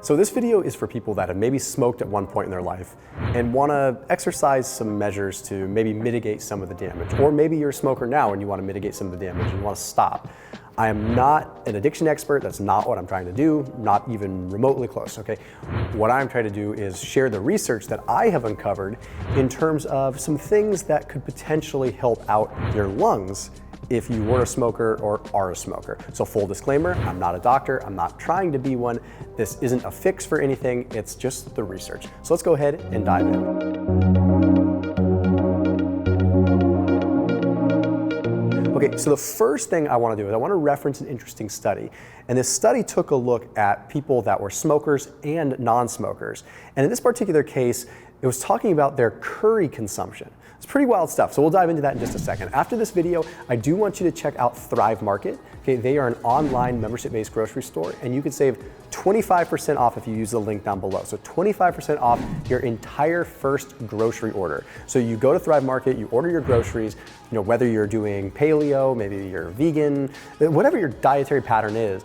So this video is for people that have maybe smoked at one point in their life and want to exercise some measures to maybe mitigate some of the damage. Or maybe you're a smoker now and you want to mitigate some of the damage and you want to stop. I am not an addiction expert. That's not what I'm trying to do, not even remotely close, okay? What I'm trying to do is share the research that I have uncovered in terms of some things that could potentially help out your lungs if you were a smoker or are a smoker. So full disclaimer, I'm not a doctor, I'm not trying to be one. This isn't a fix for anything, it's just the research. So let's go ahead and dive in. Okay, so the first thing I want to do is I want to reference an interesting study. And this study took a look at people that were smokers and non-smokers. And in this particular case, it was talking about their curry consumption. It's pretty wild stuff, so we'll dive into that in just a second. After this video, I do want you to check out Thrive Market. Okay, they are an online membership-based grocery store, and you can save 25% off if you use the link down below. So 25% off your entire first grocery order. So you go to Thrive Market, you order your groceries, whether you're doing paleo, maybe you're vegan, whatever your dietary pattern is,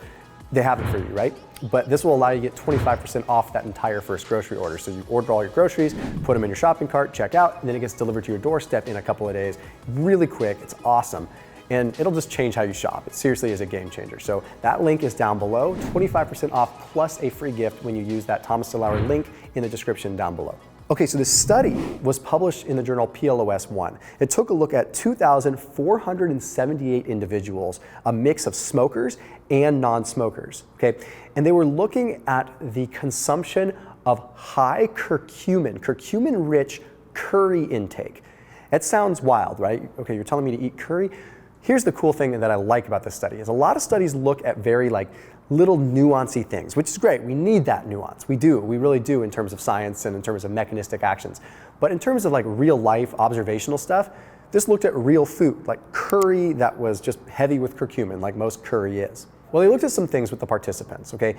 they have it for you, right? But this will allow you to get 25% off that entire first grocery order. So you order all your groceries, put them in your shopping cart, check out, and then it gets delivered to your doorstep in a couple of days. Really quick, it's awesome. And it'll just change how you shop. It seriously is a game changer. So that link is down below, 25% off plus a free gift when you use that Thomas DeLauer link in the description down below. Okay, so this study was published in the journal PLOS One. It took a look at 2,478 individuals, a mix of smokers and non-smokers, okay? And they were looking at the consumption of high curcumin-rich curry intake. That sounds wild, right? Okay, you're telling me to eat curry? Here's the cool thing that I like about this study is a lot of studies look at very little nuancy things, which is great. We need that nuance. We really do in terms of science and in terms of mechanistic actions. But in terms of real life observational stuff, this looked at real food, like curry that was just heavy with curcumin, like most curry is. Well, they looked at some things with the participants, okay?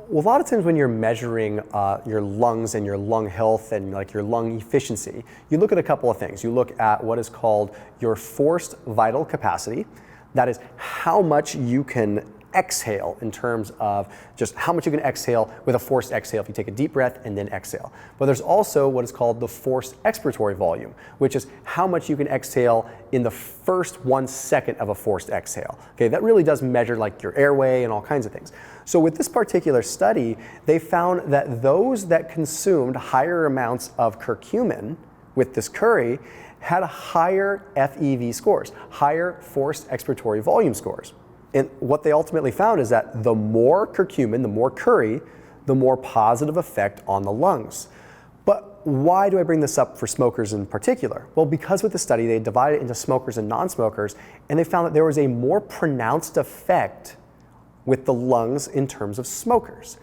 Well, a lot of times when you're measuring your lungs and your lung health and your lung efficiency, you look at a couple of things. You look at what is called your forced vital capacity. That is how much you can exhale in terms of just how much you can exhale with a forced exhale if you take a deep breath and then exhale. But there's also what is called the forced expiratory volume, which is how much you can exhale in the first 1 second of a forced exhale. Okay, that really does measure your airway and all kinds of things. So with this particular study, they found that those that consumed higher amounts of curcumin with this curry had higher FEV scores, higher forced expiratory volume scores. And what they ultimately found is that the more curcumin, the more curry, the more positive effect on the lungs. But why do I bring this up for smokers in particular? Well, because with the study, they divided it into smokers and non-smokers, and they found that there was a more pronounced effect with the lungs in terms of smokers.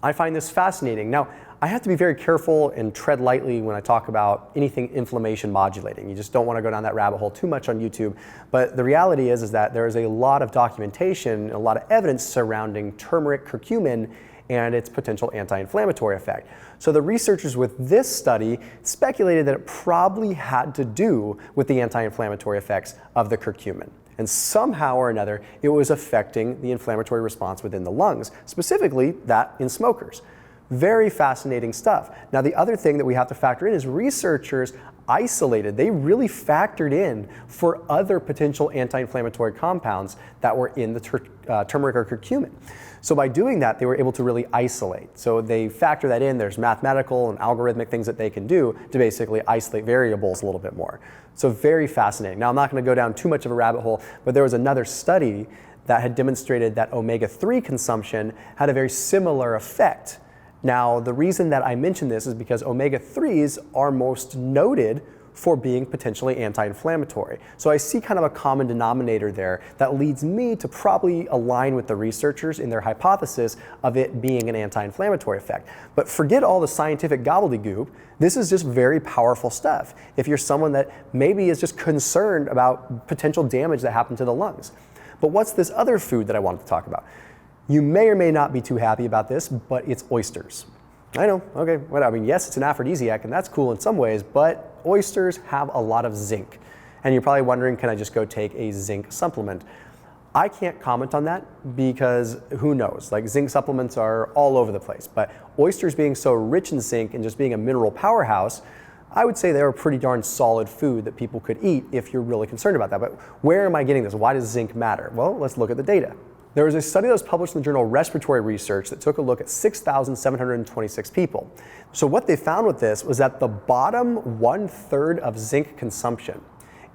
I find this fascinating. Now, I have to be very careful and tread lightly when I talk about anything inflammation modulating. You just don't want to go down that rabbit hole too much on YouTube. But the reality is that there is a lot of documentation, a lot of evidence surrounding turmeric curcumin and its potential anti-inflammatory effect. So the researchers with this study speculated that it probably had to do with the anti-inflammatory effects of the curcumin. And somehow or another, it was affecting the inflammatory response within the lungs, specifically that in smokers. Very fascinating stuff. Now, the other thing that we have to factor in is researchers isolated, they really factored in for other potential anti-inflammatory compounds that were in the turmeric or curcumin. So by doing that, they were able to really isolate. So they factor that in. There's mathematical and algorithmic things that they can do to basically isolate variables a little bit more. So very fascinating. Now, I'm not going to go down too much of a rabbit hole, but there was another study that had demonstrated that omega-3 consumption had a very similar effect. Now, the reason that I mention this is because omega-3s are most noted for being potentially anti-inflammatory. So I see kind of a common denominator there that leads me to probably align with the researchers in their hypothesis of it being an anti-inflammatory effect. But forget all the scientific gobbledygook. This is just very powerful stuff if you're someone that maybe is just concerned about potential damage that happened to the lungs. But what's this other food that I wanted to talk about? You may or may not be too happy about this, but it's oysters. I know, okay, whatever. I mean, yes, it's an aphrodisiac, and that's cool in some ways, but oysters have a lot of zinc. And you're probably wondering, can I just go take a zinc supplement? I can't comment on that because who knows? Like, zinc supplements are all over the place, but oysters being so rich in zinc and just being a mineral powerhouse, I would say they're a pretty darn solid food that people could eat if you're really concerned about that. But where am I getting this? Why does zinc matter? Well, let's look at the data. There was a study that was published in the journal Respiratory Research that took a look at 6,726 people. So what they found with this was that the bottom 1/3 of zinc consumption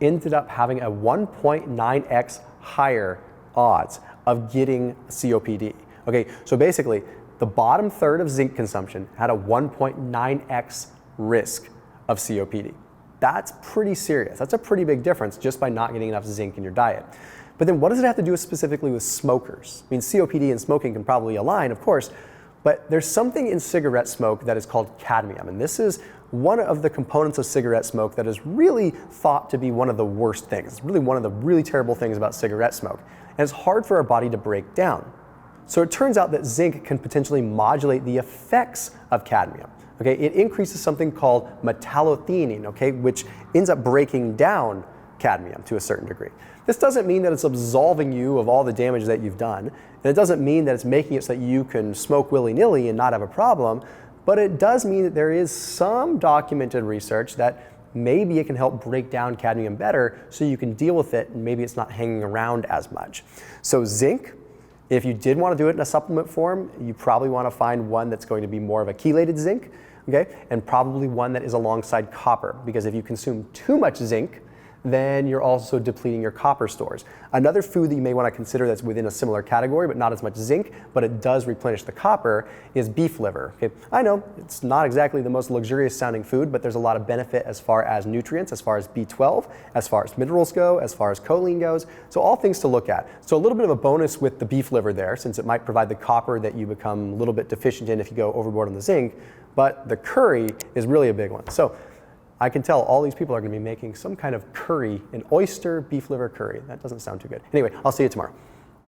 ended up having a 1.9x higher odds of getting COPD. Okay, so basically, the bottom third of zinc consumption had a 1.9x risk of COPD. That's pretty serious. That's a pretty big difference just by not getting enough zinc in your diet. But then what does it have to do specifically with smokers? I mean, COPD and smoking can probably align, of course, but there's something in cigarette smoke that is called cadmium, and this is one of the components of cigarette smoke that is really thought to be one of the worst things. It's really one of the really terrible things about cigarette smoke, and it's hard for our body to break down. So it turns out that zinc can potentially modulate the effects of cadmium. Okay, it increases something called metallothionein, okay, which ends up breaking down cadmium to a certain degree. This doesn't mean that it's absolving you of all the damage that you've done, and it doesn't mean that it's making it so that you can smoke willy-nilly and not have a problem, but it does mean that there is some documented research that maybe it can help break down cadmium better so you can deal with it and maybe it's not hanging around as much. So zinc, if you did want to do it in a supplement form, you probably want to find one that's going to be more of a chelated zinc, okay, and probably one that is alongside copper, because if you consume too much zinc, then you're also depleting your copper stores. Another food that you may want to consider that's within a similar category, but not as much zinc, but it does replenish the copper, is beef liver. Okay? I know it's not exactly the most luxurious sounding food, but there's a lot of benefit as far as nutrients, as far as B12, as far as minerals go, as far as choline goes. So all things to look at. So a little bit of a bonus with the beef liver there, since it might provide the copper that you become a little bit deficient in if you go overboard on the zinc, but the curry is really a big one. So I can tell all these people are going to be making some kind of curry, an oyster beef liver curry. That doesn't sound too good. Anyway, I'll see you tomorrow.